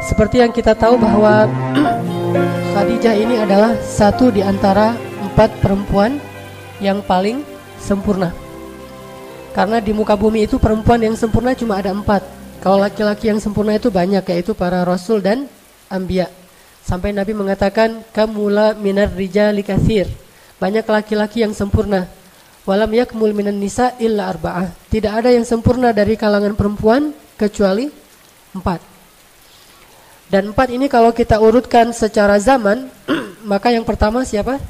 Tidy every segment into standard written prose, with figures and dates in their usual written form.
Seperti yang kita tahu bahwa Khadijah ini adalah satu di antara 4 perempuan yang paling sempurna. Karena di muka bumi itu perempuan yang sempurna cuma ada 4. Kalau laki-laki yang sempurna itu banyak, yaitu para rasul dan anbiya. Sampai Nabi mengatakan kamula minar rijali katsir. Banyak laki-laki yang sempurna. Walam yakmul minan nisa illa arba'ah. Tidak ada yang sempurna dari kalangan perempuan kecuali 4. Dan 4 ini kalau kita urutkan secara zaman, maka yang pertama siapa?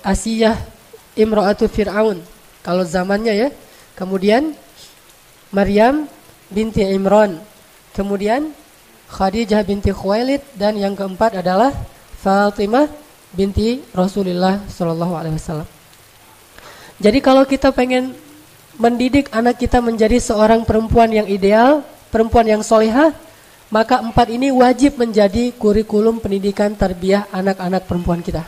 Asiyah imra'atu Fir'aun. Kalau zamannya ya. Kemudian Maryam binti Imran. Kemudian Khadijah binti Khuwailid. Dan yang keempat adalah Fatimah binti Rasulullah SAW. Jadi kalau kita pengen mendidik anak kita menjadi seorang perempuan yang ideal, perempuan yang solehah, maka 4 ini wajib menjadi kurikulum pendidikan tarbiyah anak-anak perempuan kita.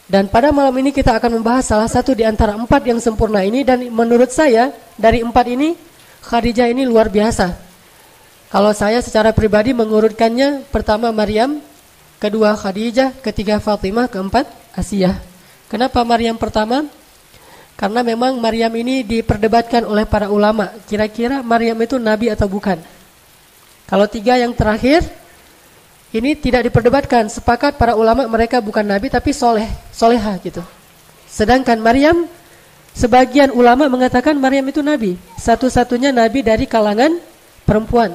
Dan pada malam ini kita akan membahas salah satu di antara 4 yang sempurna ini. Dan menurut saya dari 4 ini Khadijah ini luar biasa. Kalau saya secara pribadi mengurutkannya, pertama Maryam, kedua Khadijah, ketiga Fatimah, keempat Asiyah. Kenapa Maryam pertama? Karena memang Maryam ini diperdebatkan oleh para ulama. Kira-kira Maryam itu nabi atau bukan? Kalau 3 yang terakhir ini tidak diperdebatkan, sepakat para ulama mereka bukan nabi tapi solehah gitu. Sedangkan Maryam, sebagian ulama mengatakan Maryam itu nabi, satu-satunya nabi dari kalangan perempuan.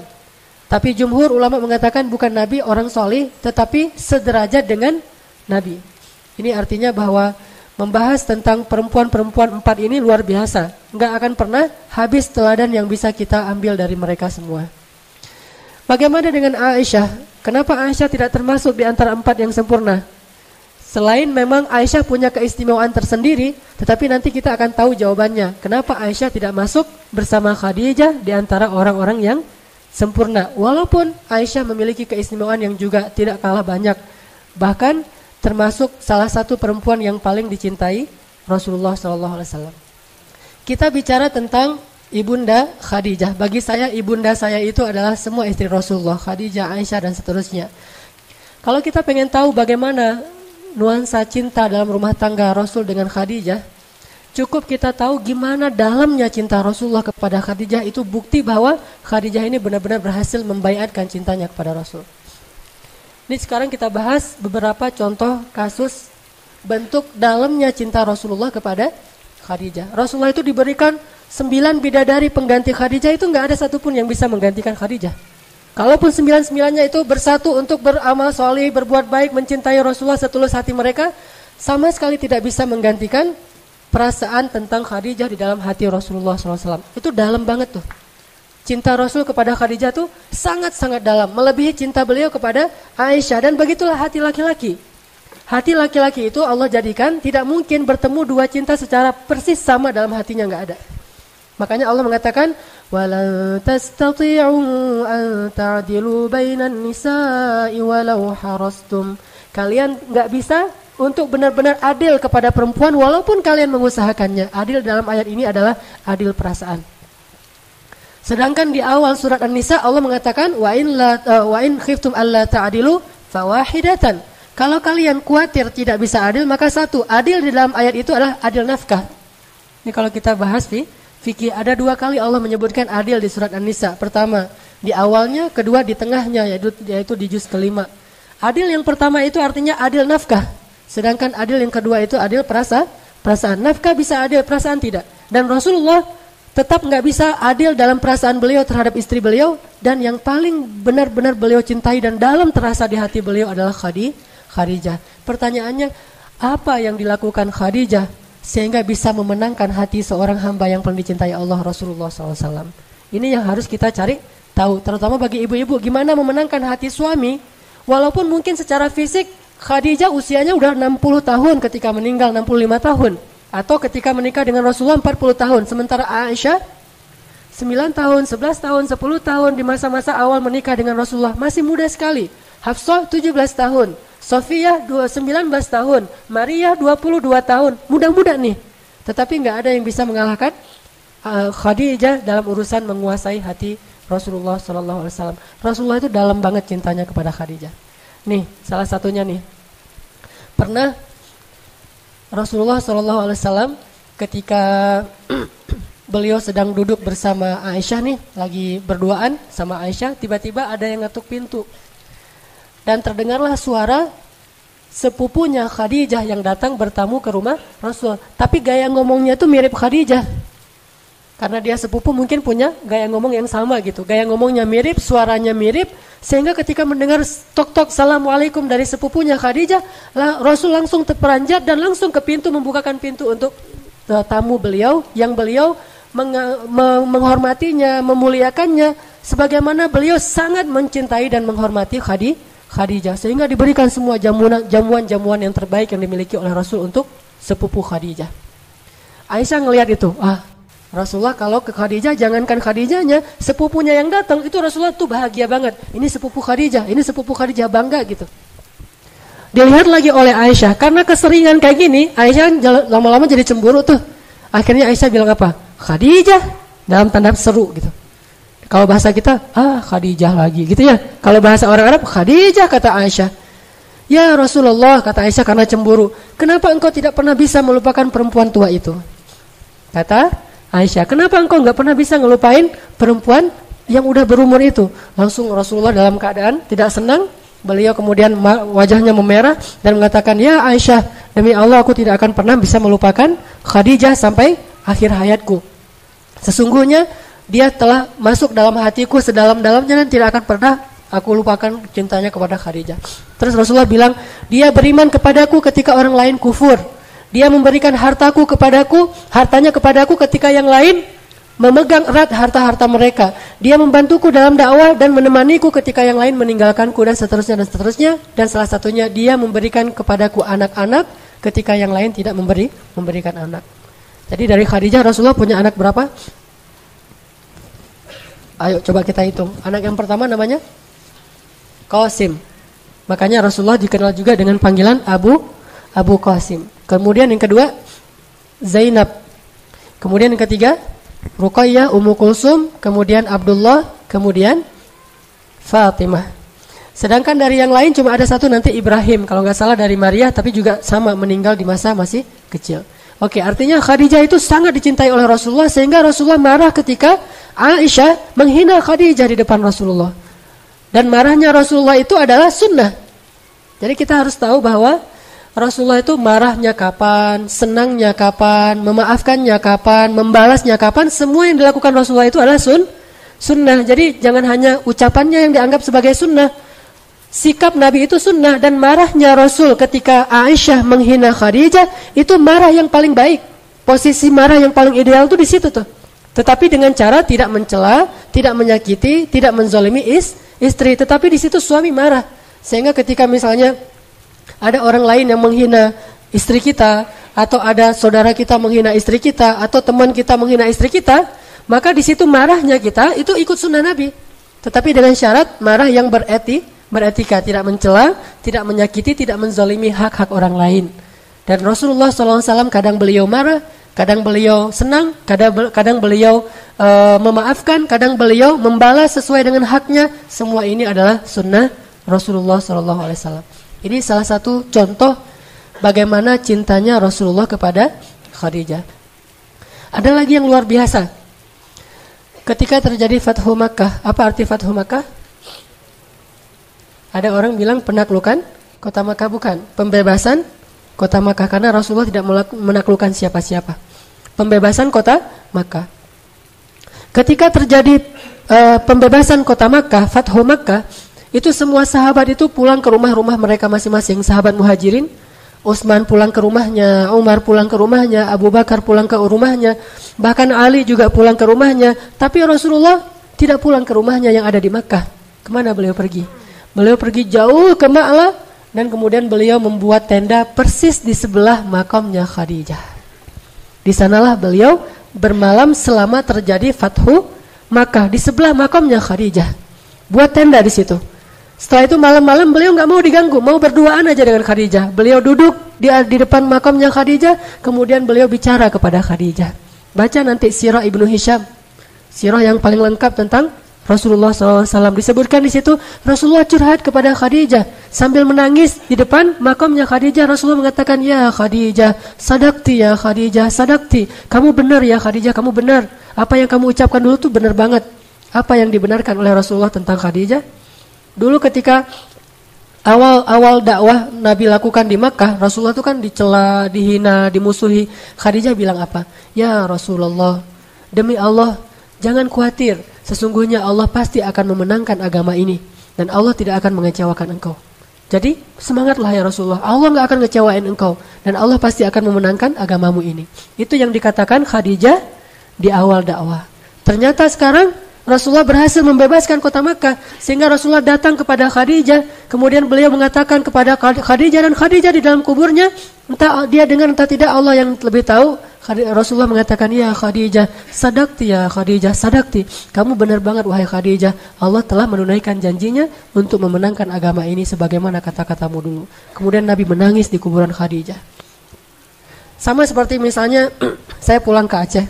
Tapi jumhur ulama mengatakan bukan nabi, orang soleh, tetapi sederajat dengan nabi. Ini artinya bahwa membahas tentang perempuan-perempuan 4 ini luar biasa. Enggak akan pernah habis teladan yang bisa kita ambil dari mereka semua. Bagaimana dengan Aisyah? Kenapa Aisyah tidak termasuk di antara 4 yang sempurna? Selain memang Aisyah punya keistimewaan tersendiri, tetapi nanti kita akan tahu jawabannya. Kenapa Aisyah tidak masuk bersama Khadijah di antara orang-orang yang sempurna? Walaupun Aisyah memiliki keistimewaan yang juga tidak kalah banyak. Bahkan termasuk salah satu perempuan yang paling dicintai Rasulullah SAW. Kita bicara tentang Ibunda Khadijah. Bagi saya ibunda saya itu adalah semua istri Rasulullah, Khadijah, Aisyah dan seterusnya. Kalau kita pengen tahu bagaimana nuansa cinta dalam rumah tangga Rasul dengan Khadijah, cukup kita tahu gimana dalamnya cinta Rasulullah kepada Khadijah. Itu bukti bahwa Khadijah ini benar-benar berhasil membaiatkan cintanya kepada Rasul. Ini sekarang kita bahas beberapa contoh kasus bentuk dalamnya cinta Rasulullah kepada Khadijah. Rasulullah itu diberikan 9 bidadari pengganti Khadijah, itu enggak ada satupun yang bisa menggantikan Khadijah. Kalaupun 9-9-nya itu bersatu untuk beramal soleh, berbuat baik, mencintai Rasulullah setulus hati mereka, sama sekali tidak bisa menggantikan perasaan tentang Khadijah di dalam hati Rasulullah SAW. Itu dalam banget tuh. Cinta Rasul kepada Khadijah tuh sangat-sangat dalam, melebihi cinta beliau kepada Aisyah. Dan begitulah hati laki-laki. Hati laki-laki itu Allah jadikan tidak mungkin bertemu 2 cinta secara persis sama dalam hatinya, enggak ada. Makanya Allah mengatakan walan tastati'u an ta'dilu bainan nisa'i walau harastum. Kalian enggak bisa untuk benar-benar adil kepada perempuan walaupun kalian mengusahakannya. Adil dalam ayat ini adalah adil perasaan. Sedangkan di awal surat An-Nisa Allah mengatakan wa in khiftum alla ta'dilu fawahidatan. Kalau kalian khawatir tidak bisa adil, maka satu, adil di dalam ayat itu adalah adil nafkah. Ini kalau kita bahas fikih, ada 2 kali Allah menyebutkan adil di surat An-Nisa. Pertama di awalnya, kedua di tengahnya, yaitu di juz kelima. Adil yang pertama itu artinya adil nafkah. Sedangkan adil yang kedua itu adil perasaan. Nafkah bisa adil, perasaan tidak. Dan Rasulullah tetap nggak bisa adil dalam perasaan beliau terhadap istri beliau. Dan yang paling benar-benar beliau cintai dan dalam terasa di hati beliau adalah Khadijah. Pertanyaannya, apa yang dilakukan Khadijah sehingga bisa memenangkan hati seorang hamba yang paling dicintai Allah, Rasulullah SAW? Ini yang harus kita cari tahu, terutama bagi ibu-ibu, gimana memenangkan hati suami. Walaupun mungkin secara fisik Khadijah usianya udah 60 tahun ketika meninggal, 65 tahun. Atau ketika menikah dengan Rasulullah 40 tahun. Sementara Aisyah 9 tahun, 11 tahun, 10 tahun di masa-masa awal menikah dengan Rasulullah, masih muda sekali. Hafsah 17 tahun, Sofiyah 19 tahun, Maria 22 tahun, muda-muda nih. Tetapi nggak ada yang bisa mengalahkan Khadijah dalam urusan menguasai hati Rasulullah Sallallahu Alaihi Wasallam. Rasulullah itu dalam banget cintanya kepada Khadijah. Nih, salah satunya nih. Pernah Rasulullah Sallallahu Alaihi Wasallam ketika beliau sedang duduk bersama Aisyah nih, lagi berduaan sama Aisyah, tiba-tiba ada yang ngetuk pintu. Dan terdengarlah suara sepupunya Khadijah yang datang bertamu ke rumah Rasul. Tapi gaya ngomongnya itu mirip Khadijah. Karena dia sepupu mungkin punya gaya ngomong yang sama gitu. Gaya ngomongnya mirip, suaranya mirip. Sehingga ketika mendengar tok-tok Assalamualaikum dari sepupunya Khadijah, Rasul langsung terperanjat dan langsung ke pintu, membukakan pintu untuk tamu beliau. Yang beliau menghormatinya, memuliakannya. Sebagaimana beliau sangat mencintai dan menghormati Khadijah. Sehingga diberikan semua jamuan-jamuan yang terbaik yang dimiliki oleh Rasul untuk sepupu Khadijah. Aisyah ngelihat itu, Rasulullah kalau ke Khadijah, jangankan Khadijahnya, sepupunya yang datang, itu Rasulullah tuh bahagia banget. Ini sepupu Khadijah, bangga gitu. Dilihat lagi oleh Aisyah, karena keseringan kayak gini, Aisyah lama-lama jadi cemburu tuh. Akhirnya Aisyah bilang apa? Khadijah, dalam tanda seru gitu. Kalau bahasa kita, Khadijah lagi gitu ya. Kalau bahasa orang Arab, Khadijah, kata Aisyah. Ya Rasulullah, kata Aisyah karena cemburu, kenapa engkau tidak pernah bisa melupakan perempuan tua itu? Kata Aisyah, kenapa engkau nggak pernah bisa ngelupain perempuan yang udah berumur itu? Langsung Rasulullah dalam keadaan tidak senang. Beliau kemudian wajahnya memerah dan mengatakan, ya Aisyah, demi Allah aku tidak akan pernah bisa melupakan Khadijah sampai akhir hayatku. Sesungguhnya dia telah masuk dalam hatiku sedalam-dalamnya dan tidak akan pernah aku lupakan cintanya kepada Khadijah. Terus Rasulullah bilang, dia beriman kepadaku ketika orang lain kufur. Dia memberikan hartanya kepadaku ketika yang lain memegang erat harta-harta mereka. Dia membantuku dalam dakwah dan menemaniku ketika yang lain meninggalkanku dan seterusnya. Dan salah satunya dia memberikan kepadaku anak-anak ketika yang lain tidak memberikan anak. Jadi dari Khadijah Rasulullah punya anak berapa? Ayo coba kita hitung. Anak yang pertama namanya Qasim. Makanya Rasulullah dikenal juga dengan panggilan Abu Qasim. Kemudian yang kedua Zainab. Kemudian yang ketiga Ruqayyah, Ummu Kulsum, kemudian Abdullah, kemudian Fatimah. Sedangkan dari yang lain cuma ada satu nanti Ibrahim, kalau nggak salah dari Maria, tapi juga sama meninggal di masa masih kecil. Oke, artinya Khadijah itu sangat dicintai oleh Rasulullah sehingga Rasulullah marah ketika Aisyah menghina Khadijah di depan Rasulullah. Dan marahnya Rasulullah itu adalah sunnah. Jadi kita harus tahu bahwa Rasulullah itu marahnya kapan, senangnya kapan, memaafkannya kapan, membalasnya kapan, semua yang dilakukan Rasulullah itu adalah sunnah. Jadi jangan hanya ucapannya yang dianggap sebagai sunnah. Sikap Nabi itu sunnah, dan marahnya Rasul ketika Aisyah menghina Khadijah itu marah yang paling baik. Posisi marah yang paling ideal itu di situ tuh. Tetapi dengan cara tidak mencela, tidak menyakiti, tidak menzalimi istri, tetapi di situ suami marah. Sehingga ketika misalnya ada orang lain yang menghina istri kita, atau ada saudara kita menghina istri kita, atau teman kita menghina istri kita, maka di situ marahnya kita itu ikut sunnah Nabi. Tetapi dengan syarat marah yang beretika, tidak mencela, tidak menyakiti, tidak menzalimi hak-hak orang lain. Dan Rasulullah SAW kadang beliau marah, kadang beliau senang, kadang beliau memaafkan, kadang beliau membalas sesuai dengan haknya. Semua ini adalah sunnah Rasulullah SAW. Ini salah satu contoh bagaimana cintanya Rasulullah kepada Khadijah. Ada lagi yang luar biasa. Ketika terjadi Fathu Makkah, apa arti Fathu Makkah? Ada orang bilang penaklukan kota Makkah, bukan. Pembebasan kota Makkah, karena Rasulullah tidak menaklukkan siapa-siapa. Pembebasan kota Makkah. Ketika terjadi pembebasan kota Makkah, Fathu Makkah, itu semua sahabat itu pulang ke rumah-rumah mereka masing-masing. Sahabat Muhajirin, Utsman pulang ke rumahnya, Umar pulang ke rumahnya, Abu Bakar pulang ke rumahnya, bahkan Ali juga pulang ke rumahnya. Tapi Rasulullah tidak pulang ke rumahnya yang ada di Makkah. Kemana beliau pergi? Beliau pergi jauh ke Ma'la, dan kemudian beliau membuat tenda persis di sebelah makamnya Khadijah. Di sanalah beliau bermalam selama terjadi Fathu Makkah, di sebelah makamnya Khadijah. Buat tenda di situ. Setelah itu malam-malam beliau nggak mau diganggu, mau berduaan aja dengan Khadijah. Beliau duduk di depan makamnya Khadijah, kemudian beliau bicara kepada Khadijah. Baca nanti Sirah Ibnu Hisham, sirah yang paling lengkap tentang Rasulullah SAW. Disebutkan di situ Rasulullah curhat kepada Khadijah sambil menangis di depan makamnya Khadijah. Rasulullah mengatakan, ya Khadijah, sadaqti ya Khadijah, sadaqti. Kamu benar ya Khadijah, kamu benar. Apa yang kamu ucapkan dulu tuh benar banget. Apa yang dibenarkan oleh Rasulullah tentang Khadijah? Dulu ketika awal dakwah Nabi lakukan di Makkah, Rasulullah itu kan dicela, dihina, dimusuhi. Khadijah bilang apa? Ya Rasulullah, demi Allah, jangan khawatir. Sesungguhnya Allah pasti akan memenangkan agama ini. Dan Allah tidak akan mengecewakan engkau. Jadi semangatlah ya Rasulullah. Allah gak akan ngecewain engkau. Dan Allah pasti akan memenangkan agamamu ini. Itu yang dikatakan Khadijah di awal dakwah. Ternyata sekarang Rasulullah berhasil membebaskan kota Makkah. Sehingga Rasulullah datang kepada Khadijah. Kemudian beliau mengatakan kepada Khadijah. Dan Khadijah di dalam kuburnya, entah dia dengar entah tidak, Allah yang lebih tahu. Rasulullah mengatakan, ya Khadijah, sadaqti ya Khadijah, sadaqti. Kamu benar banget wahai Khadijah. Allah telah menunaikan janjinya untuk memenangkan agama ini sebagaimana kata-katamu dulu. Kemudian Nabi menangis di kuburan Khadijah. Sama seperti misalnya saya pulang ke Aceh.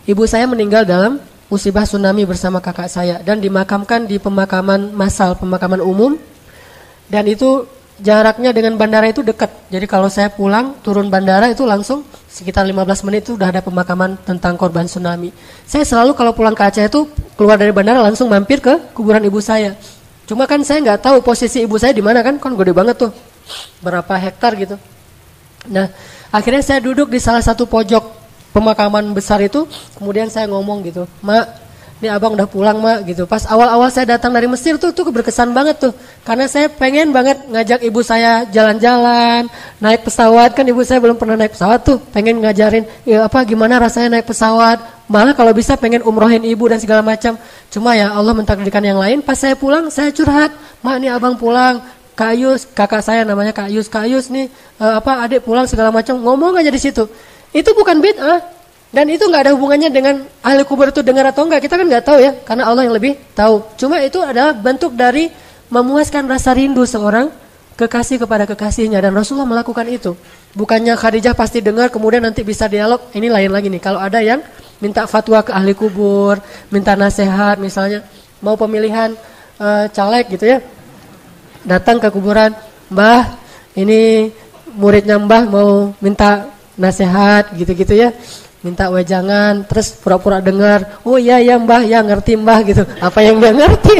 Ibu saya meninggal dalam musibah tsunami bersama kakak saya dan dimakamkan di pemakaman massal, pemakaman umum. Dan itu jaraknya dengan bandara itu dekat. Jadi kalau saya pulang, turun bandara itu langsung sekitar 15 menit itu udah ada pemakaman tentang korban tsunami. Saya selalu kalau pulang ke Aceh itu keluar dari bandara langsung mampir ke kuburan ibu saya. Cuma kan saya nggak tahu posisi ibu saya di mana kan gede banget tuh. Berapa hektar gitu. Nah, akhirnya saya duduk di salah satu pojok pemakaman besar itu, kemudian saya ngomong gitu, "Mak, ini abang udah pulang mak," gitu. Pas awal-awal saya datang dari Mesir tuh berkesan banget tuh. Karena saya pengen banget ngajak ibu saya jalan-jalan, naik pesawat. Kan ibu saya belum pernah naik pesawat tuh. Pengen ngajarin gimana rasanya naik pesawat. Malah kalau bisa pengen umrohin ibu dan segala macam. Cuma ya Allah mentakdirkan yang lain. Pas saya pulang saya curhat, "Mak, ini abang pulang. Kak Yus," kakak saya namanya Kak Yus nih, adik pulang segala macam. Ngomong aja di situ. Itu bukan bid'ah. Dan itu nggak ada hubungannya dengan ahli kubur itu dengar atau enggak. Kita kan nggak tahu ya, karena Allah yang lebih tahu. Cuma itu adalah bentuk dari memuaskan rasa rindu seorang kekasih kepada kekasihnya. Dan Rasulullah melakukan itu. Bukannya Khadijah pasti dengar kemudian nanti bisa dialog. Ini lain lagi nih. Kalau ada yang minta fatwa ke ahli kubur, minta nasihat misalnya, mau pemilihan caleg gitu ya, datang ke kuburan, "Mbah, ini muridnya Mbah mau minta nasihat," gitu-gitu ya. Minta wejangan, terus pura-pura dengar. "Oh iya ya Mbah, ya ngerti Mbah," gitu. Apa yang dia ngerti?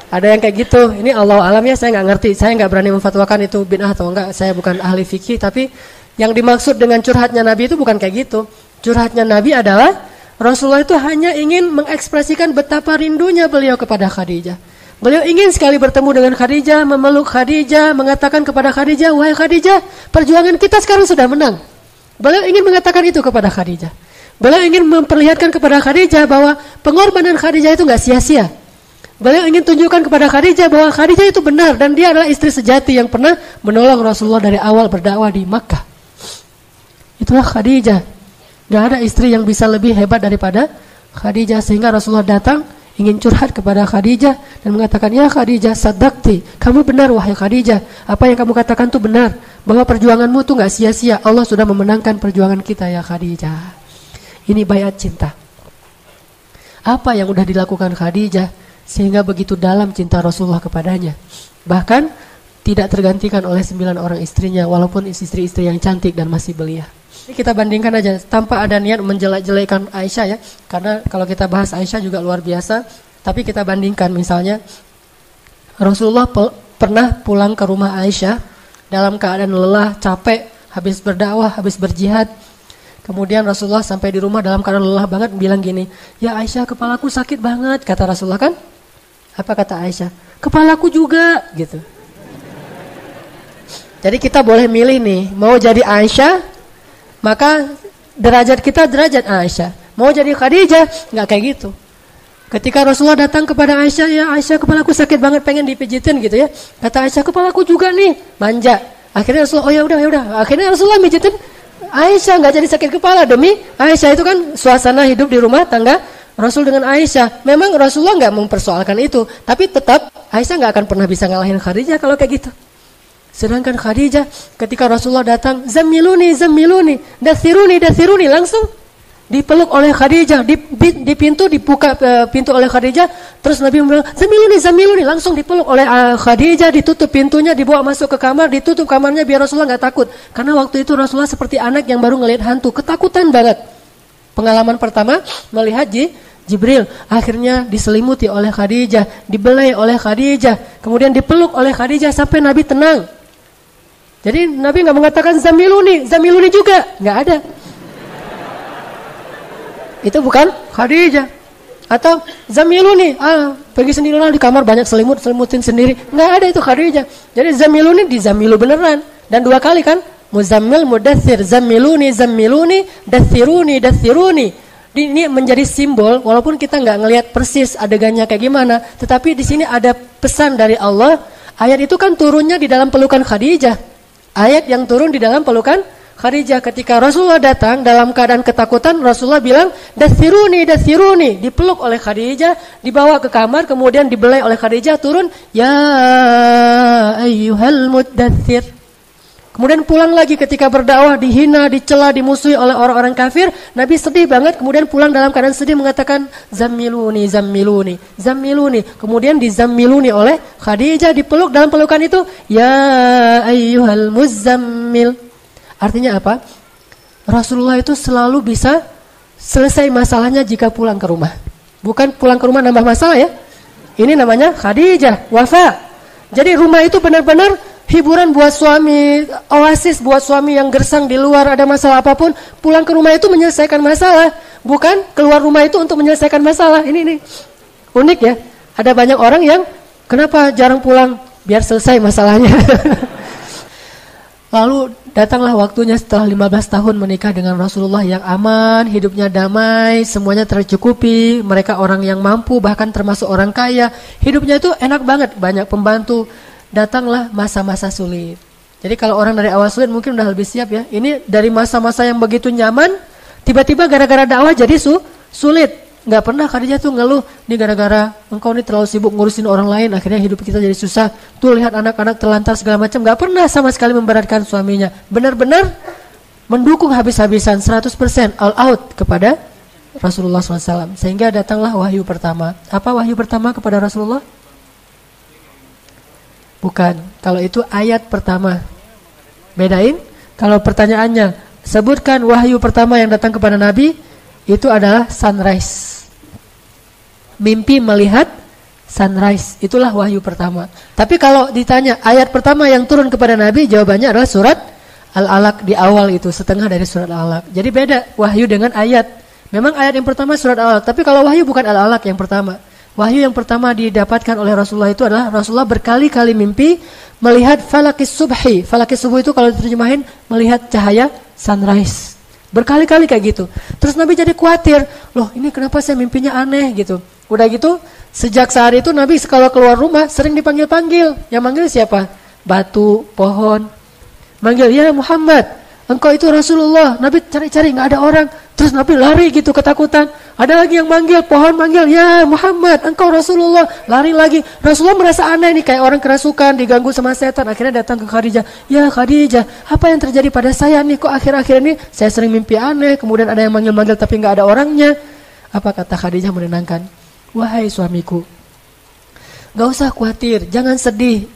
Ada yang kayak gitu. Ini Allah alam ya, saya nggak ngerti. Saya nggak berani memfatwakan itu bid'ah atau enggak. Saya bukan ahli fikih. Tapi yang dimaksud dengan curhatnya Nabi itu bukan kayak gitu. Curhatnya Nabi adalah Rasulullah itu hanya ingin mengekspresikan betapa rindunya beliau kepada Khadijah. Beliau ingin sekali bertemu dengan Khadijah, memeluk Khadijah, mengatakan kepada Khadijah, "Wahai Khadijah, perjuangan kita sekarang sudah menang." Beliau ingin mengatakan itu kepada Khadijah. Beliau ingin memperlihatkan kepada Khadijah bahwa pengorbanan Khadijah itu gak sia-sia. Beliau ingin tunjukkan kepada Khadijah bahwa Khadijah itu benar dan dia adalah istri sejati yang pernah menolong Rasulullah dari awal berdakwah di Makkah. Itulah Khadijah. Gak ada istri yang bisa lebih hebat daripada Khadijah. Sehingga Rasulullah datang ingin curhat kepada Khadijah dan mengatakan, "Ya Khadijah, sadaqti. Kamu benar wahai Khadijah. Apa yang kamu katakan itu benar. Bahwa perjuanganmu itu gak sia-sia. Allah sudah memenangkan perjuangan kita ya Khadijah." Ini bayat cinta. Apa yang udah dilakukan Khadijah sehingga begitu dalam cinta Rasulullah kepadanya. Bahkan tidak tergantikan oleh 9 orang istrinya walaupun istri-istri yang cantik dan masih belia. Ini kita bandingkan aja tanpa ada niat menjelek-jelekan Aisyah ya. Karena kalau kita bahas Aisyah juga luar biasa. Tapi kita bandingkan misalnya Rasulullah pernah pulang ke rumah Aisyah dalam keadaan lelah, capek, habis berdakwah, habis berjihad. Kemudian Rasulullah sampai di rumah dalam keadaan lelah banget bilang gini, "Ya Aisyah, kepalaku sakit banget," kata Rasulullah kan? Apa kata Aisyah? "Kepalaku juga," gitu. Jadi kita boleh milih nih, mau jadi Aisyah, maka derajat kita derajat Aisyah. Mau jadi Khadijah, nggak kayak gitu. Ketika Rasulullah datang kepada Aisyah, "Ya Aisyah, kepalaku sakit banget, pengen dipijitin," gitu ya. Kata Aisyah, "Kepalaku juga nih," manja. Akhirnya Rasulullah, "Oh ya udah. Akhirnya Rasulullah mijitin Aisyah, nggak jadi sakit kepala demi Aisyah. Itu kan suasana hidup di rumah tangga Rasul dengan Aisyah. Memang Rasulullah nggak mempersoalkan itu, tapi tetap Aisyah nggak akan pernah bisa ngalahin Khadijah kalau kayak gitu. Sedangkan Khadijah ketika Rasulullah datang, "Zammiluni, zammiluni, dathiruni," langsung dipeluk oleh Khadijah, di pintu dibuka pintu oleh Khadijah, terus Nabi bilang, "Zammiluni," langsung dipeluk oleh Khadijah, ditutup pintunya, dibawa masuk ke kamar, ditutup kamarnya biar Rasulullah enggak takut. Karena waktu itu Rasulullah seperti anak yang baru ngelihat hantu, ketakutan banget. Pengalaman pertama melihat Jibril, akhirnya diselimuti oleh Khadijah, dibelai oleh Khadijah, kemudian dipeluk oleh Khadijah sampai Nabi tenang. Jadi Nabi enggak mengatakan Zammiluni juga, enggak ada. Itu bukan Khadijah. Atau Zammiluni, pergi sendirilah di kamar banyak selimutin sendiri. Enggak ada itu Khadijah. Jadi Zammiluni dizammilu beneran. Dan 2 kali kan? Muzammil, mudaththir, zammiluni, dathiruni. Ini menjadi simbol, walaupun kita enggak ngelihat persis adegannya kayak gimana, tetapi di sini ada pesan dari Allah. Ayat itu kan turunnya di dalam pelukan Khadijah. Ayat yang turun di dalam pelukan Khadijah. Ketika Rasulullah datang dalam keadaan ketakutan, Rasulullah bilang, dathiruni, dipeluk oleh Khadijah, dibawa ke kamar, kemudian dibelai oleh Khadijah, turun, ya ayyuhal muddaththir. Kemudian pulang lagi ketika berdakwah, dihina, dicela, dimusuhi oleh orang-orang kafir, Nabi sedih banget, kemudian pulang dalam keadaan sedih mengatakan, zammiluni. Kemudian dizammiluni oleh Khadijah, dipeluk dalam pelukan itu, ya ayyuhal muzammil. Artinya apa? Rasulullah itu selalu bisa selesai masalahnya jika pulang ke rumah. Bukan pulang ke rumah nambah masalah ya. Ini namanya Khadijah, wafa. Jadi rumah itu benar-benar hiburan buat suami, oasis buat suami yang gersang di luar, ada masalah apapun. Pulang ke rumah itu menyelesaikan masalah. Bukan keluar rumah itu untuk menyelesaikan masalah. Ini unik ya. Ada banyak orang yang kenapa jarang pulang? Biar selesai masalahnya. Lalu datanglah waktunya setelah 15 tahun menikah dengan Rasulullah yang aman, hidupnya damai, semuanya tercukupi, mereka orang yang mampu, bahkan termasuk orang kaya. Hidupnya itu enak banget, banyak pembantu. Datanglah masa-masa sulit. Jadi kalau orang dari awal sulit mungkin udah lebih siap ya. Ini dari masa-masa yang begitu nyaman, tiba-tiba gara-gara dakwah jadi sulit. Nggak pernah Khadijah tuh ngeluh, ini gara-gara engkau ini terlalu sibuk ngurusin orang lain, akhirnya hidup kita jadi susah. Tuh lihat anak-anak terlantar segala macam, nggak pernah sama sekali memberatkan suaminya. Benar-benar mendukung habis-habisan 100% all out kepada Rasulullah SAW. Sehingga datanglah wahyu pertama. Apa wahyu pertama kepada Rasulullah? Bukan, kalau itu ayat pertama. Bedain, kalau pertanyaannya, sebutkan wahyu pertama yang datang kepada Nabi, itu adalah sunrise. Mimpi melihat sunrise, itulah wahyu pertama. Tapi kalau ditanya ayat pertama yang turun kepada Nabi, jawabannya adalah surat Al-Alaq di awal itu, setengah dari surat Al-Alaq. Jadi beda wahyu dengan ayat. Memang ayat yang pertama surat Al-Alaq, tapi kalau wahyu bukan Al-Alaq yang pertama. Wahyu yang pertama didapatkan oleh Rasulullah itu adalah Rasulullah berkali-kali mimpi melihat falakis subhi. Falakis subuh itu kalau diterjemahin melihat cahaya sunrise. Berkali-kali kayak gitu. Terus Nabi jadi khawatir, loh ini kenapa saya mimpinya aneh gitu. Udah gitu, sejak saat itu Nabi kalau keluar rumah sering dipanggil-panggil. Yang manggil siapa? Batu, pohon. Manggil, ya Muhammad, engkau itu Rasulullah. Nabi cari-cari nggak ada orang. Terus Nabi lari gitu ketakutan. Ada lagi yang manggil, pohon manggil, ya Muhammad, engkau Rasulullah. Lari lagi. Rasulullah merasa aneh nih, kayak orang kerasukan, diganggu sama setan. Akhirnya datang ke Khadijah. Ya Khadijah, apa yang terjadi pada saya nih? Kok akhir-akhir ini saya sering mimpi aneh. Kemudian ada yang manggil-manggil tapi nggak ada orangnya. Apa kata Khadijah menenangkan? Wahai suamiku, gak usah khawatir, jangan sedih.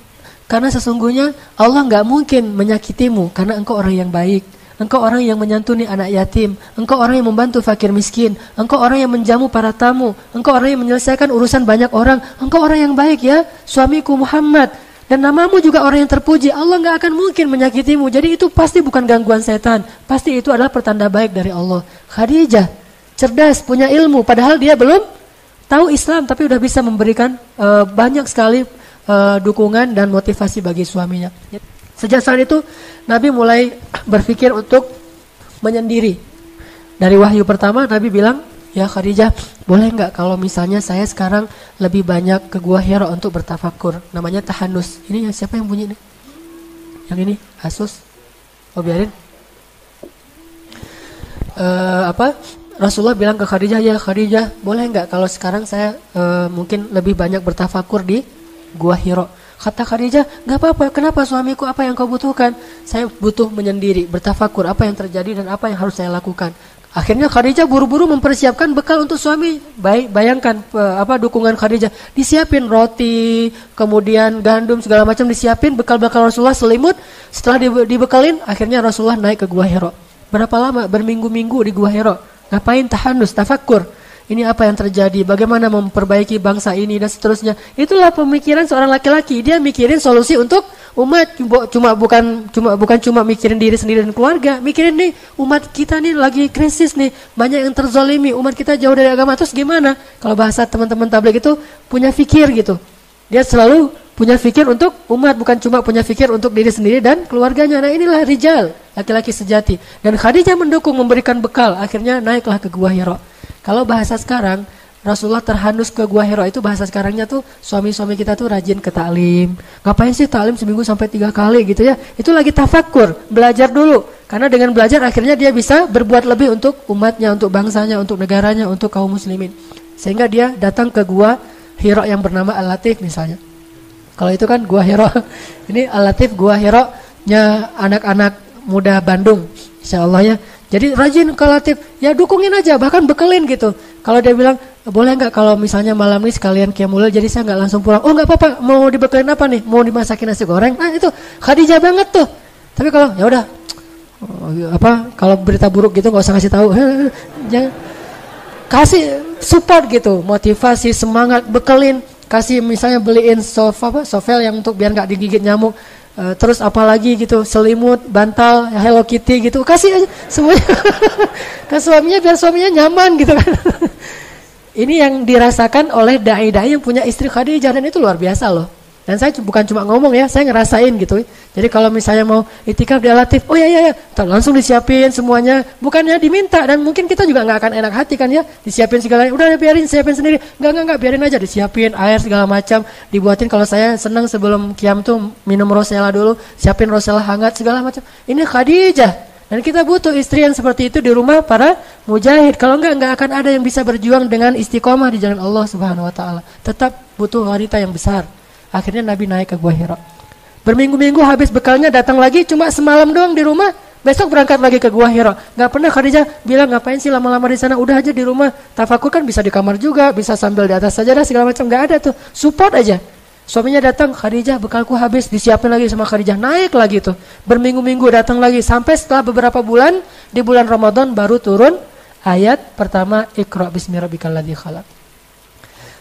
Karena sesungguhnya Allah nggak mungkin menyakitimu. Karena engkau orang yang baik. Engkau orang yang menyantuni anak yatim. Engkau orang yang membantu fakir miskin. Engkau orang yang menjamu para tamu. Engkau orang yang menyelesaikan urusan banyak orang. Engkau orang yang baik ya, suamiku Muhammad. Dan namamu juga orang yang terpuji. Allah gak akan mungkin menyakitimu. Jadi itu pasti bukan gangguan setan. Pasti itu adalah pertanda baik dari Allah. Khadijah, cerdas, punya ilmu. Padahal dia belum tahu Islam. Tapi udah bisa memberikan banyak sekali dukungan dan motivasi bagi suaminya. Sejak saat itu Nabi mulai berpikir untuk menyendiri. Dari wahyu pertama Nabi bilang, ya Khadijah, boleh nggak kalau misalnya saya sekarang lebih banyak ke Gua Hira untuk bertafakur. Namanya tahanus. Ini siapa yang bunyi nih? Yang ini Asus. Oh biarin. Rasulullah bilang ke Khadijah, ya Khadijah, boleh nggak kalau sekarang saya mungkin lebih banyak bertafakur di Gua Hira. Kata Khadijah, gak apa-apa, kenapa suamiku, apa yang kau butuhkan? Saya butuh menyendiri, bertafakur apa yang terjadi dan apa yang harus saya lakukan. Akhirnya Khadijah buru-buru mempersiapkan bekal untuk suami. Bayangkan dukungan Khadijah. Disiapin roti, kemudian gandum, segala macam disiapin, bekal-bekal Rasulullah, selimut. Setelah dibekalin, akhirnya Rasulullah naik ke Gua Hira. Berapa lama? Berminggu-minggu di Gua Hira. Ngapain? Tahanus, tafakur. Ini apa yang terjadi, bagaimana memperbaiki bangsa ini dan seterusnya. Itulah pemikiran seorang laki-laki. Dia mikirin solusi untuk umat, bukan cuma mikirin diri sendiri dan keluarga. Mikirin nih umat kita nih lagi krisis nih, banyak yang terzalimi, umat kita jauh dari agama, terus gimana? Kalau bahasa teman-teman tabligh itu punya fikir gitu. Dia selalu punya fikir untuk umat, bukan cuma punya fikir untuk diri sendiri dan keluarganya. Nah, inilah rijal, laki-laki sejati. Dan Khadijah mendukung, memberikan bekal, akhirnya naiklah ke Gua Hira. Kalau bahasa sekarang, Rasulullah terhanus ke Gua Hira itu bahasa sekarangnya tuh suami-suami kita tuh rajin ke taklim. Ngapain sih taklim seminggu sampai 3 kali gitu ya? Itu lagi tafakur, belajar dulu. Karena dengan belajar akhirnya dia bisa berbuat lebih untuk umatnya, untuk bangsanya, untuk negaranya, untuk kaum muslimin. Sehingga dia datang ke Gua Hira yang bernama Al-Latif misalnya. Kalau itu kan Gua Hira. Ini Al-Latif Gua Hira-nya anak-anak muda Bandung. Insyaallah ya. Jadi rajin ke Latif, ya dukungin aja, bahkan bekelin gitu. Kalau dia bilang, boleh nggak kalau misalnya malam ini sekalian qiyamul lail, jadi saya nggak langsung pulang. Oh nggak apa-apa, mau dibekelin apa nih? Mau dimasakin nasi goreng? Nah itu Khadijah banget tuh. Tapi kalau ya udah, kalau berita buruk gitu nggak usah kasih tahu. Jangan kasih support gitu, motivasi, semangat, bekelin. Kasih misalnya beliin sovel yang untuk biar nggak digigit nyamuk. Terus apalagi gitu, selimut, bantal, Hello Kitty gitu, kasih aja semuanya ke suaminya biar suaminya nyaman gitu kan. Ini yang dirasakan oleh dai-dai yang punya istri Khadijah, dan itu luar biasa loh. Dan saya bukan cuma ngomong ya, saya ngerasain gitu. Jadi kalau misalnya mau itikaf di Al-Latif, oh ya, langsung disiapin semuanya, bukannya diminta, dan mungkin kita juga nggak akan enak hati kan ya, disiapin segalanya, udah biarin siapin sendiri, nggak biarin aja, disiapin air segala macam, dibuatin. Kalau saya senang sebelum qiyam tuh minum rosella dulu, siapin rosella hangat segala macam. Ini Khadijah, dan kita butuh istri yang seperti itu di rumah para mujahid. Kalau nggak akan ada yang bisa berjuang dengan istiqomah di jalan Allah Subhanahu Wa Taala. Tetap butuh wanita yang besar. Akhirnya Nabi naik ke Gua Hira. Berminggu-minggu habis bekalnya datang lagi, cuma semalam doang di rumah. Besok berangkat lagi ke Gua Hira. Gak pernah Khadijah bilang ngapain sih lama-lama di sana. Udah aja di rumah. Tafakur kan bisa di kamar juga, bisa sambil di atas sajadah segala macam. Gak ada tuh. Support aja. Suaminya datang, Khadijah bekalku habis, disiapin lagi sama Khadijah. Naik lagi tuh. Berminggu-minggu datang lagi. Sampai setelah beberapa bulan, di bulan Ramadan baru turun ayat pertama, Iqra bismi rabbikal ladzi khalaq.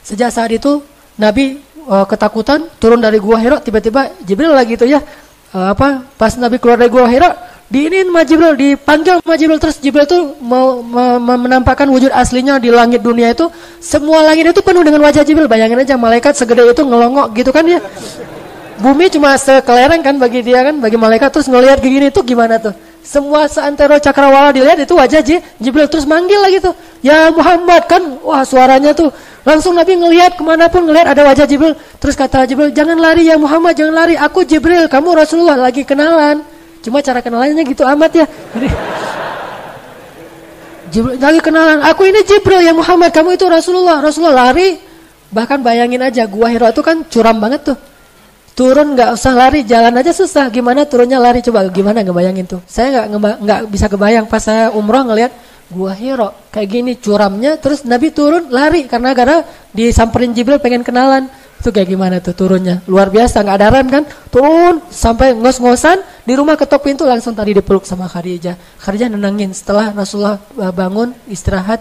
Sejak saat itu Nabi ketakutan, turun dari Gua Hira, tiba-tiba Jibril lagi itu ya, pas Nabi keluar dari Gua Hira, diinin sama Jibril, dipanggil sama Jibril, terus Jibril itu mau menampakkan wujud aslinya di langit dunia itu, semua langit itu penuh dengan wajah Jibril. Bayangin aja malaikat segede itu ngelongok gitu kan ya, bumi cuma sekelereng kan bagi dia kan, bagi malaikat, terus ngelihat gini itu gimana tuh, semua seantero cakrawala dilihat itu wajah Jibril, terus manggil lagi tuh, ya Muhammad kan, wah suaranya tuh langsung Nabi ngelihat kemanapun, ngelihat ada wajah Jibril. Terus kata Jibril, jangan lari ya Muhammad, jangan lari, aku Jibril, kamu Rasulullah, lagi kenalan. Cuma cara kenalannya gitu amat ya. Jadi, Jibril lagi kenalan, aku ini Jibril ya Muhammad, kamu itu Rasulullah lari. Bahkan bayangin aja, Gua Hira itu kan curam banget tuh. Turun nggak usah lari, jalan aja susah. Gimana turunnya lari, coba gimana ngebayangin tuh. Saya nggak bisa kebayang pas saya umroh ngelihat Gua Hira kayak gini curamnya, terus Nabi turun lari karena disamperin Jibril pengen kenalan. Itu kayak gimana tuh turunnya, luar biasa, nggak ada rem kan, turun sampai ngos-ngosan di rumah, ketok pintu langsung tadi dipeluk sama Khadijah. Khadijah nenangin. Setelah Rasulullah bangun istirahat,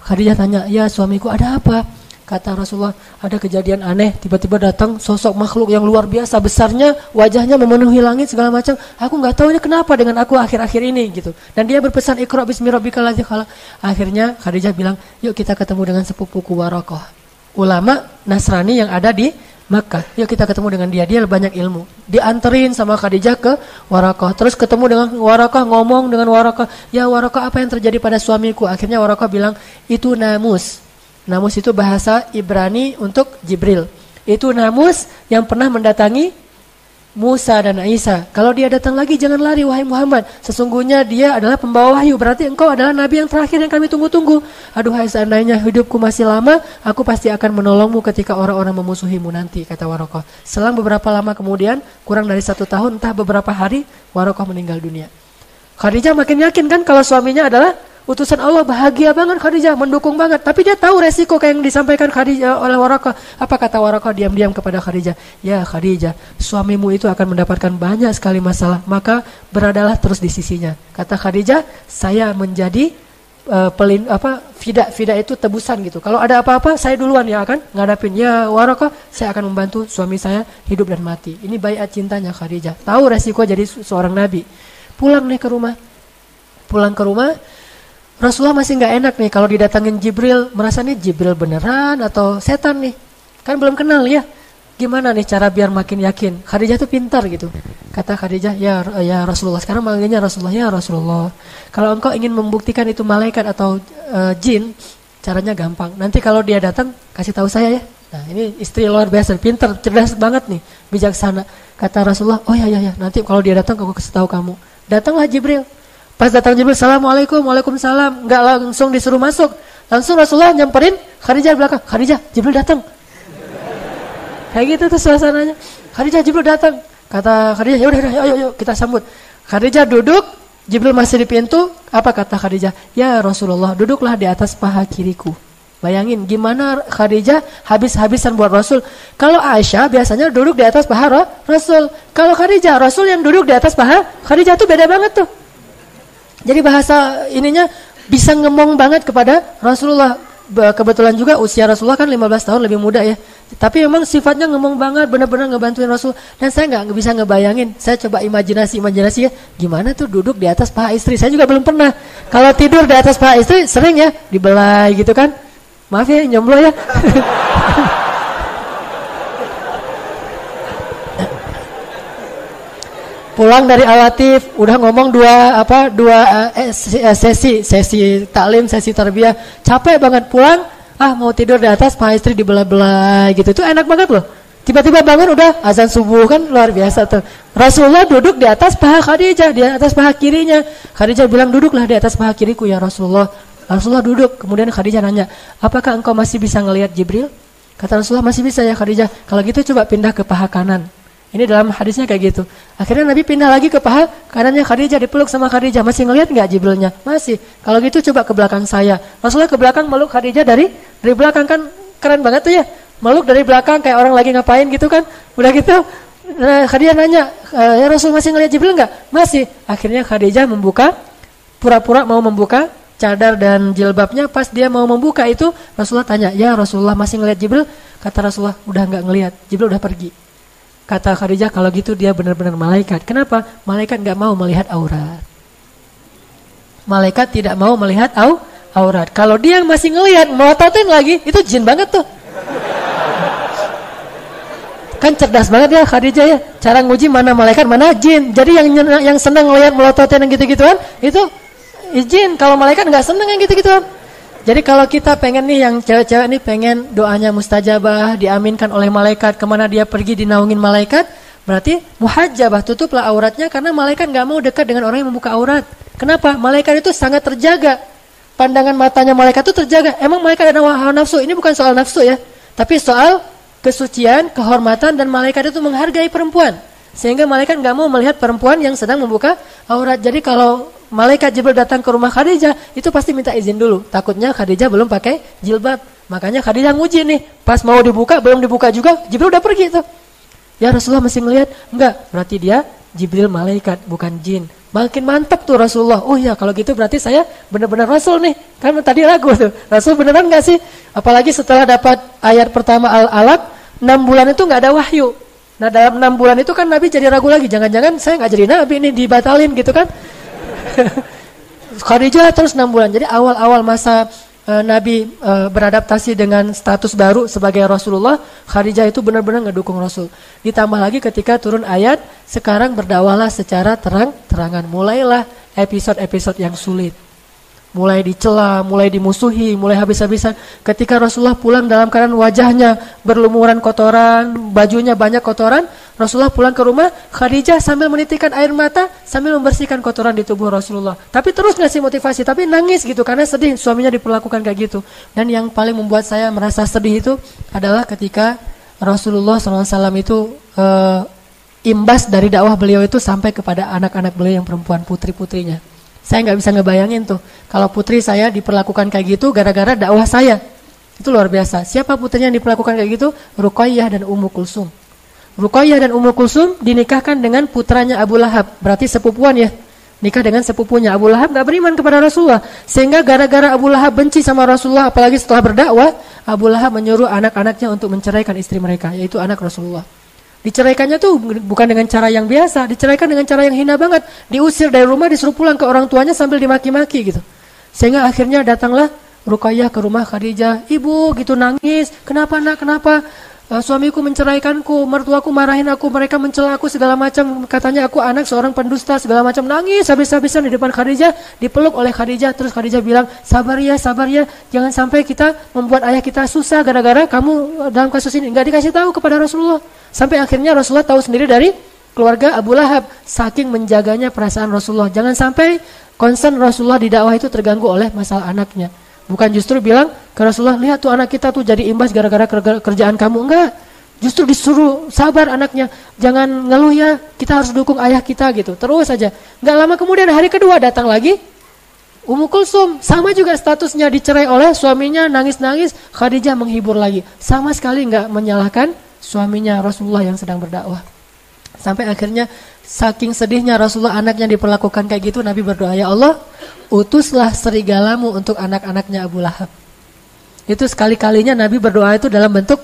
Khadijah tanya, ya suamiku ada apa? Kata Rasulullah, ada kejadian aneh, tiba-tiba datang sosok makhluk yang luar biasa besarnya, wajahnya memenuhi langit segala macam. Aku nggak tahu ini kenapa dengan aku akhir-akhir ini gitu. Dan dia berpesan Iqra bismi rabbikal ladzi khalaq. Akhirnya Khadijah bilang, yuk kita ketemu dengan sepupuku Waraqah, ulama Nasrani yang ada di Makkah. Yuk kita ketemu dengan dia banyak ilmu. Dianterin sama Khadijah ke Waraqah. Terus ketemu dengan Waraqah, ngomong dengan Waraqah, ya Waraqah apa yang terjadi pada suamiku? Akhirnya Waraqah bilang, itu namus. Namus itu bahasa Ibrani untuk Jibril. Itu namus yang pernah mendatangi Musa dan Isa. Kalau dia datang lagi jangan lari wahai Muhammad. Sesungguhnya dia adalah pembawa wahyu. Berarti engkau adalah nabi yang terakhir yang kami tunggu-tunggu. Aduhai seandainya hidupku masih lama, aku pasti akan menolongmu ketika orang-orang memusuhimu nanti, kata Waraqah. Selang beberapa lama kemudian, kurang dari 1 tahun, entah beberapa hari, Waraqah meninggal dunia. Khadijah makin yakin kan kalau suaminya adalah utusan Allah, bahagia banget Khadijah, mendukung banget. Tapi dia tahu resiko kayak yang disampaikan Khadijah oleh Waraqah. Apa kata Waraqah diam-diam kepada Khadijah? Ya Khadijah, suamimu itu akan mendapatkan banyak sekali masalah, maka beradalah terus di sisinya. Kata Khadijah, saya menjadi fida itu tebusan gitu. Kalau ada apa-apa, saya duluan yang akan ngadapin. Ya Waraqah, saya akan membantu suami saya hidup dan mati. Ini baiat cintanya Khadijah. Tahu resiko jadi seorang nabi. Pulang nih ke rumah. Pulang ke rumah, Rasulullah masih nggak enak nih kalau didatangin Jibril, merasa nih Jibril beneran atau setan nih, kan belum kenal ya. Gimana nih cara biar makin yakin? Khadijah tuh pintar gitu. Kata Khadijah, ya Rasulullah. Sekarang manggilnya Rasulullah, ya Rasulullah. Kalau engkau ingin membuktikan itu malaikat atau jin, caranya gampang. Nanti kalau dia datang, kasih tahu saya ya. Nah ini istri luar biasa, pintar, cerdas banget nih, bijaksana. Kata Rasulullah, oh ya, nanti kalau dia datang aku kasih tahu kamu. Datanglah Jibril. Pas datang Jibril, Assalamualaikum, Waalaikumsalam. Enggak langsung disuruh masuk. Langsung Rasulullah nyamperin Khadijah di belakang. Khadijah, Jibril datang. Kayak gitu tuh suasananya. Khadijah, Jibril datang. Kata Khadijah, yaudah, ayo kita sambut. Khadijah duduk, Jibril masih di pintu. Apa kata Khadijah? Ya Rasulullah, duduklah di atas paha kiriku. Bayangin gimana Khadijah habis-habisan buat Rasul. Kalau Aisyah biasanya duduk di atas paha Rasul. Kalau Khadijah, Rasul yang duduk di atas paha Khadijah tuh beda banget tuh. Jadi bahasa ininya bisa ngemong banget kepada Rasulullah. Kebetulan juga usia Rasulullah kan 15 tahun lebih muda ya. Tapi memang sifatnya ngemong banget, benar-benar ngebantuin Rasul. Dan saya nggak bisa ngebayangin. Saya coba imajinasi ya. Gimana tuh duduk di atas paha istri. Saya juga belum pernah. Kalau tidur di atas paha istri sering ya dibelai gitu kan. Maaf ya jomblo ya. Pulang dari Al-Latif, udah ngomong dua sesi taklim, sesi tarbiyah, capek banget pulang, mau tidur di atas, paha istri dibelah-belah gitu, itu enak banget loh. Tiba-tiba bangun udah azan subuh kan luar biasa tuh. Rasulullah duduk di atas paha Khadijah, di atas paha kirinya. Khadijah bilang duduklah di atas paha kiriku ya Rasulullah. Rasulullah duduk, kemudian Khadijah nanya, apakah engkau masih bisa ngelihat Jibril? Kata Rasulullah masih bisa ya Khadijah. Kalau gitu coba pindah ke paha kanan. Ini dalam hadisnya kayak gitu. Akhirnya Nabi pindah lagi ke paha kanannya Khadijah, dipeluk sama Khadijah. Masih ngelihat nggak Jibrilnya? Masih. Kalau gitu coba ke belakang saya. Rasulullah ke belakang meluk Khadijah dari belakang, kan keren banget tuh ya. Meluk dari belakang kayak orang lagi ngapain gitu kan. Udah gitu Khadijah nanya, ya Rasul masih ngelihat Jibril nggak? Masih. Akhirnya Khadijah pura-pura mau membuka cadar dan jilbabnya. Pas dia mau membuka itu Rasulullah tanya, ya Rasulullah masih ngelihat Jibril? Kata Rasulullah, udah nggak ngelihat, Jibril udah pergi. Kata Khadijah, kalau gitu dia benar-benar malaikat. Kenapa? Malaikat nggak mau melihat aurat. Malaikat tidak mau melihat aurat. Kalau dia masih ngelihat, melototin lagi, itu jin banget tuh. Kan cerdas banget ya Khadijah ya. Cara nguji mana malaikat, mana jin. Jadi yang senang ngelihat melototin yang gitu-gituan, itu jin. Kalau malaikat nggak senang yang gitu-gituan. Jadi kalau kita pengen nih, yang cewek-cewek nih pengen doanya mustajabah, diaminkan oleh malaikat, kemana dia pergi dinaungin malaikat, berarti muhajjabah, tutuplah auratnya, karena malaikat gak mau dekat dengan orang yang membuka aurat. Kenapa? Malaikat itu sangat terjaga. Pandangan matanya malaikat itu terjaga. Emang malaikat ada hawa nafsu? Ini bukan soal nafsu ya, tapi soal kesucian, kehormatan, dan malaikat itu menghargai perempuan. Sehingga malaikat gak mau melihat perempuan yang sedang membuka aurat. Jadi kalau malaikat Jibril datang ke rumah Khadijah, itu pasti minta izin dulu. Takutnya Khadijah belum pakai jilbab. Makanya Khadijah nguji nih. Pas mau dibuka, belum dibuka juga, Jibril udah pergi tuh. Ya Rasulullah masih ngelihat? Enggak, berarti dia Jibril malaikat, bukan jin. Makin mantap tuh Rasulullah. Oh ya, kalau gitu berarti saya benar-benar Rasul nih. Kan tadi ragu tuh. Rasul beneran enggak sih? Apalagi setelah dapat ayat pertama Al-Alaq, 6 bulan itu enggak ada wahyu. Nah dalam 6 bulan itu kan Nabi jadi ragu lagi. Jangan-jangan saya enggak jadi Nabi nih, dibatalin gitu kan. Khadijah terus 6 bulan. Jadi awal-awal masa Nabi beradaptasi dengan status baru sebagai Rasulullah, Khadijah itu benar-benar ngedukung Rasul. Ditambah lagi ketika turun ayat, sekarang berdakwahlah secara terang-terangan. Mulailah episode-episode yang sulit. mulai dicela, mulai dimusuhi, mulai habis-habisan. Ketika Rasulullah pulang dalam keadaan wajahnya berlumuran kotoran, bajunya banyak kotoran, Rasulullah pulang ke rumah, Khadijah sambil menitikkan air mata, sambil membersihkan kotoran di tubuh Rasulullah. Tapi terus ngasih motivasi, tapi nangis gitu karena sedih suaminya diperlakukan kayak gitu. Dan yang paling membuat saya merasa sedih itu adalah ketika Rasulullah SAW itu imbas dari dakwah beliau itu sampai kepada anak-anak beliau yang perempuan, putri-putrinya. Saya nggak bisa ngebayangin tuh, kalau putri saya diperlakukan kayak gitu gara-gara dakwah saya. Itu luar biasa. Siapa putrinya yang diperlakukan kayak gitu? Ruqayyah dan Ummu Kulsum. Ruqayyah dan Ummu Kulsum dinikahkan dengan putranya Abu Lahab. Berarti sepupuan ya. Nikah dengan sepupunya. Abu Lahab nggak beriman kepada Rasulullah. Sehingga gara-gara Abu Lahab benci sama Rasulullah, apalagi setelah berdakwah, Abu Lahab menyuruh anak-anaknya untuk menceraikan istri mereka, yaitu anak Rasulullah. Diceraikannya tuh bukan dengan cara yang biasa, diceraikan dengan cara yang hina banget. Diusir dari rumah, disuruh pulang ke orang tuanya sambil dimaki-maki gitu. Sehingga akhirnya datanglah Ruqayyah ke rumah Khadijah. Ibu gitu nangis, kenapa nak, kenapa? Suamiku menceraikanku, mertuaku marahin aku, mereka mencela aku segala macam, katanya aku anak seorang pendusta segala macam. Nangis habis-habisan di depan Khadijah, dipeluk oleh Khadijah. Terus Khadijah bilang, sabar ya, jangan sampai kita membuat ayah kita susah gara-gara kamu dalam kasus ini. Enggak dikasih tahu kepada Rasulullah. Sampai akhirnya Rasulullah tahu sendiri dari keluarga Abu Lahab, saking menjaganya perasaan Rasulullah. Jangan sampai concern Rasulullah di dakwah itu terganggu oleh masalah anaknya. Bukan justru bilang ke Rasulullah, lihat tuh anak kita tuh jadi imbas gara-gara kerjaan kamu. Enggak, justru disuruh sabar anaknya, jangan ngeluh ya, kita harus dukung ayah kita gitu. Terus aja. Enggak lama kemudian hari kedua datang lagi Ummu Kulsum, sama juga statusnya, dicerai oleh suaminya, nangis-nangis. Khadijah menghibur lagi, sama sekali enggak menyalahkan suaminya Rasulullah yang sedang berdakwah. Sampai akhirnya saking sedihnya Rasulullah anaknya diperlakukan kayak gitu, Nabi berdoa, ya Allah, utuslah serigalamu untuk anak-anaknya Abu Lahab. Itu sekali-kalinya Nabi berdoa itu dalam bentuk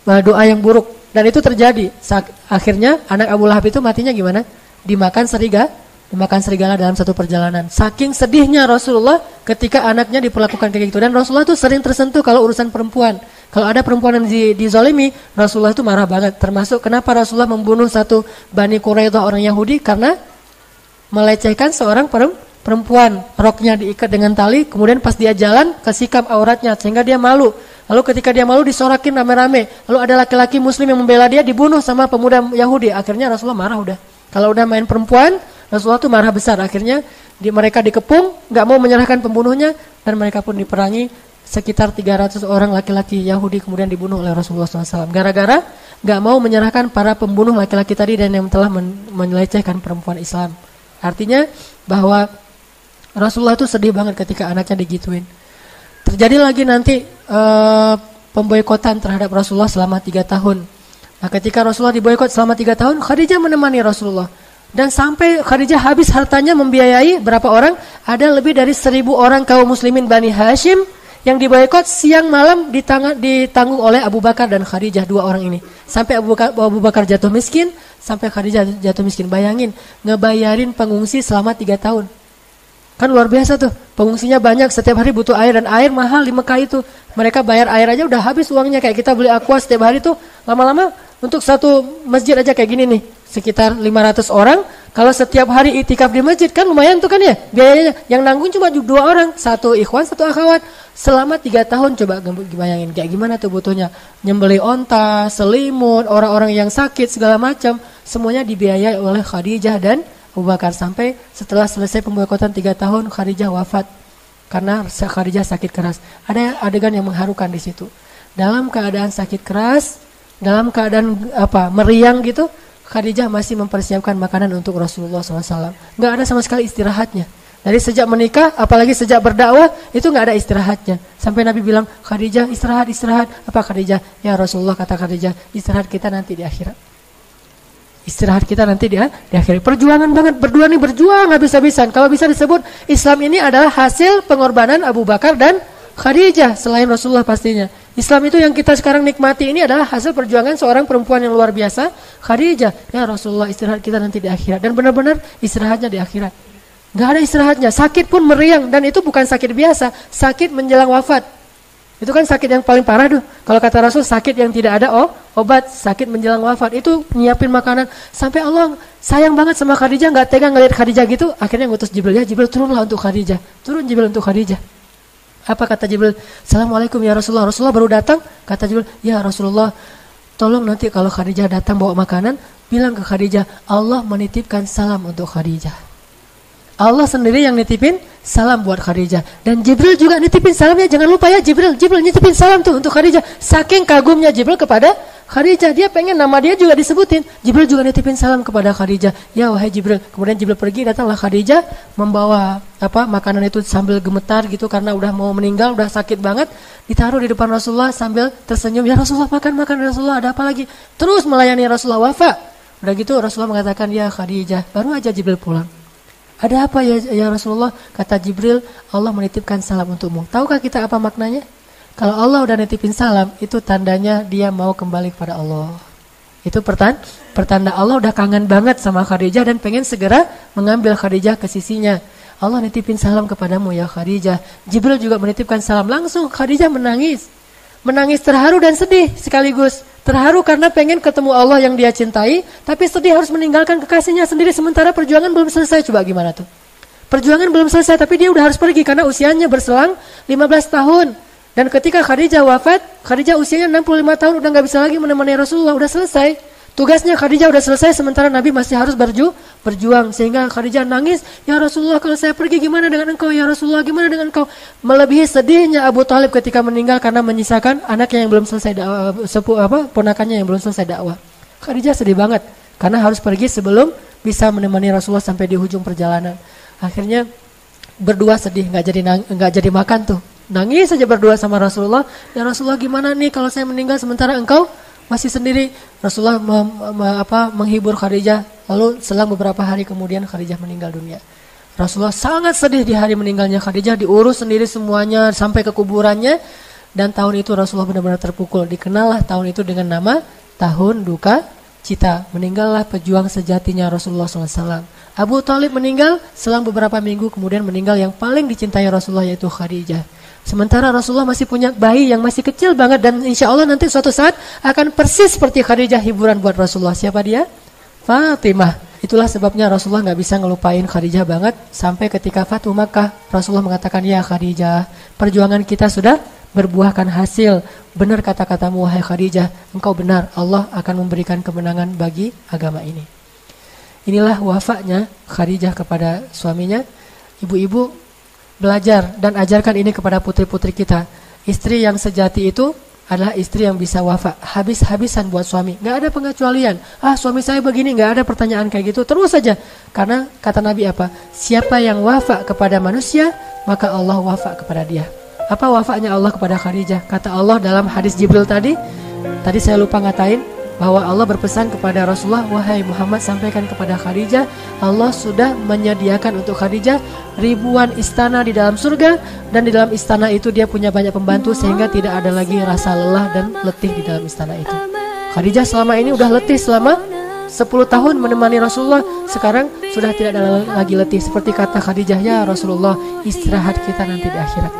doa yang buruk. Dan itu terjadi. Akhirnya anak Abu Lahab itu matinya gimana? Dimakan serigala dalam satu perjalanan. Saking sedihnya Rasulullah ketika anaknya diperlakukan kayak gitu. Dan Rasulullah itu sering tersentuh kalau urusan perempuan. Kalau ada perempuan yang dizalimi, Rasulullah itu marah banget. Termasuk kenapa Rasulullah membunuh satu Bani Quraidah orang Yahudi, karena melecehkan seorang perempuan. Roknya diikat dengan tali, kemudian pas dia jalan kesikap auratnya sehingga dia malu. Lalu ketika dia malu disorakin rame-rame. Lalu ada laki-laki muslim yang membela dia, dibunuh sama pemuda Yahudi. Akhirnya Rasulullah marah udah. Kalau udah main perempuan, Rasulullah tuh marah besar. Akhirnya mereka dikepung, nggak mau menyerahkan pembunuhnya, dan mereka pun diperangi. Sekitar 300 orang laki-laki Yahudi kemudian dibunuh oleh Rasulullah SAW. Gara-gara gak mau menyerahkan para pembunuh laki-laki tadi dan yang telah melecehkan perempuan Islam. Artinya bahwa Rasulullah itu sedih banget ketika anaknya digituin. Terjadi lagi nanti pemboikotan terhadap Rasulullah selama 3 tahun. Nah ketika Rasulullah diboikot selama 3 tahun, Khadijah menemani Rasulullah. Dan sampai Khadijah habis hartanya membiayai berapa orang? Ada lebih dari 1.000 orang kaum muslimin Bani Hashim yang diboikot, siang malam ditanggung oleh Abu Bakar dan Khadijah, 2 orang ini. Sampai Abu Bakar jatuh miskin, sampai Khadijah jatuh miskin. Bayangin, ngebayarin pengungsi selama 3 tahun. Kan luar biasa tuh, pengungsinya banyak, setiap hari butuh air, dan air mahal di Mekah itu. Mereka bayar air aja udah habis uangnya, kayak kita beli aqua setiap hari tuh, lama-lama untuk satu masjid aja kayak gini nih, sekitar 500 orang. Kalau setiap hari itikaf di masjid kan lumayan tuh kan ya biayanya. Yang nanggung cuma 2 orang, 1 ikhwan, 1 akhwat. Selama 3 tahun coba bayangin kayak gimana tuh butuhnya. Nyembeli onta, selimut, orang-orang yang sakit segala macam, semuanya dibiayai oleh Khadijah dan Abu Bakar. Sampai setelah selesai pemboikotan 3 tahun, Khadijah wafat karena Khadijah sakit keras. Ada adegan yang mengharukan di situ. Dalam keadaan sakit keras, dalam keadaan meriang gitu, Khadijah masih mempersiapkan makanan untuk Rasulullah SAW. Nggak ada sama sekali istirahatnya. Dari sejak menikah, apalagi sejak berdakwah, itu nggak ada istirahatnya. Sampai Nabi bilang, Khadijah istirahat. Apa Khadijah? Ya Rasulullah, kata Khadijah, istirahat kita nanti di akhirat. Istirahat kita nanti di akhirat. Perjuangan banget, berdua nih berjuang habis-habisan. Kalau bisa disebut, Islam ini adalah hasil pengorbanan Abu Bakar dan Khadijah, selain Rasulullah pastinya. Islam itu yang kita sekarang nikmati ini adalah hasil perjuangan seorang perempuan yang luar biasa, Khadijah. Ya Rasulullah, istirahat kita nanti di akhirat. Dan benar-benar istirahatnya di akhirat. Gak ada istirahatnya, sakit pun meriang. Dan itu bukan sakit biasa, sakit menjelang wafat. Itu kan sakit yang paling parah tuh. Kalau kata Rasul, sakit yang tidak ada obat sakit menjelang wafat, itu nyiapin makanan. Sampai Allah sayang banget sama Khadijah, nggak tega ngelihat Khadijah gitu. Akhirnya ngutus Jibril, ya Jibril turunlah untuk Khadijah. Turun Jibril untuk Khadijah. Apa kata Jibril? Assalamualaikum ya Rasulullah. Rasulullah baru datang. Kata Jibril, ya Rasulullah, tolong nanti kalau Khadijah datang bawa makanan, bilang ke Khadijah, Allah menitipkan salam untuk Khadijah. Allah sendiri yang nitipin salam buat Khadijah. Dan Jibril juga nitipin salamnya. Jangan lupa ya, Jibril nitipin salam tuh untuk Khadijah. Saking kagumnya Jibril kepada Khadijah, dia pengen nama dia juga disebutin. Jibril juga nitipin salam kepada Khadijah. Ya wahai Jibril. Kemudian Jibril pergi, datanglah Khadijah membawa makanan itu sambil gemetar gitu karena udah mau meninggal, udah sakit banget. Ditaruh di depan Rasulullah sambil tersenyum. Ya Rasulullah, makan Rasulullah, ada apa lagi? Terus melayani Rasulullah wafat. Udah gitu Rasulullah mengatakan, ya Khadijah, baru aja Jibril pulang. Ada apa ya Rasulullah? Kata Jibril, Allah menitipkan salam untukmu. Tahukah kita apa maknanya? Kalau Allah udah nitipin salam, itu tandanya dia mau kembali kepada Allah. Itu pertanda Allah udah kangen banget sama Khadijah dan pengen segera mengambil Khadijah ke sisinya. Allah nitipin salam kepadamu ya Khadijah. Jibril juga menitipkan salam. Langsung Khadijah menangis. Menangis terharu dan sedih sekaligus. Terharu karena pengen ketemu Allah yang dia cintai, tapi sedih harus meninggalkan kekasihnya sendiri sementara perjuangan belum selesai. Coba gimana tuh? Perjuangan belum selesai tapi dia udah harus pergi karena usianya berselang 15 tahun. Dan ketika Khadijah wafat, Khadijah usianya 65 tahun, udah gak bisa lagi menemani Rasulullah, udah selesai. Tugasnya Khadijah udah selesai sementara Nabi masih harus berjuang. Sehingga Khadijah nangis, ya Rasulullah kalau saya pergi gimana dengan engkau? Ya Rasulullah gimana dengan engkau? Melebihi sedihnya Abu Thalib ketika meninggal karena menyisakan anaknya yang belum selesai ponakannya yang belum selesai dakwah. Khadijah sedih banget karena harus pergi sebelum bisa menemani Rasulullah sampai di ujung perjalanan. Akhirnya berdua sedih, nggak jadi makan tuh. Nangis saja berdua sama Rasulullah. Ya Rasulullah gimana nih kalau saya meninggal sementara engkau masih sendiri? Rasulullah menghibur Khadijah. Lalu selang beberapa hari kemudian Khadijah meninggal dunia. Rasulullah sangat sedih di hari meninggalnya Khadijah, diurus sendiri semuanya sampai ke kuburannya. Dan tahun itu Rasulullah benar-benar terpukul. Dikenallah tahun itu dengan nama Tahun Duka Cita. Meninggallah pejuang sejatinya Rasulullah SAW. Abu Thalib meninggal selang beberapa minggu kemudian meninggal yang paling dicintai Rasulullah yaitu Khadijah. Sementara Rasulullah masih punya bayi yang masih kecil banget dan insya Allah nanti suatu saat akan persis seperti Khadijah hiburan buat Rasulullah. Siapa dia? Fatimah. Itulah sebabnya Rasulullah gak bisa ngelupain Khadijah banget. Sampai ketika Fatu Makkah, Rasulullah mengatakan, ya Khadijah, perjuangan kita sudah berbuahkan hasil. Benar kata-katamu wahai Khadijah, engkau benar, Allah akan memberikan kemenangan bagi agama ini. Inilah wafatnya Khadijah kepada suaminya. Ibu-ibu, belajar dan ajarkan ini kepada putri-putri kita. Istri yang sejati itu adalah istri yang bisa wafat habis-habisan buat suami. Gak ada pengecualian. Suami saya begini, gak ada pertanyaan kayak gitu. Terus saja. Karena kata Nabi apa? Siapa yang wafat kepada manusia, maka Allah wafat kepada dia. Apa wafatnya Allah kepada Khadijah? Kata Allah dalam hadis Jibril tadi saya lupa ngatain, bahwa Allah berpesan kepada Rasulullah, wahai Muhammad, sampaikan kepada Khadijah, Allah sudah menyediakan untuk Khadijah ribuan istana di dalam surga, dan di dalam istana itu dia punya banyak pembantu sehingga tidak ada lagi rasa lelah dan letih di dalam istana itu. Khadijah selama ini udah letih selama 10 tahun menemani Rasulullah, sekarang sudah tidak ada lagi letih. Seperti kata Khadijah, ya Rasulullah, istirahat kita nanti di akhirat.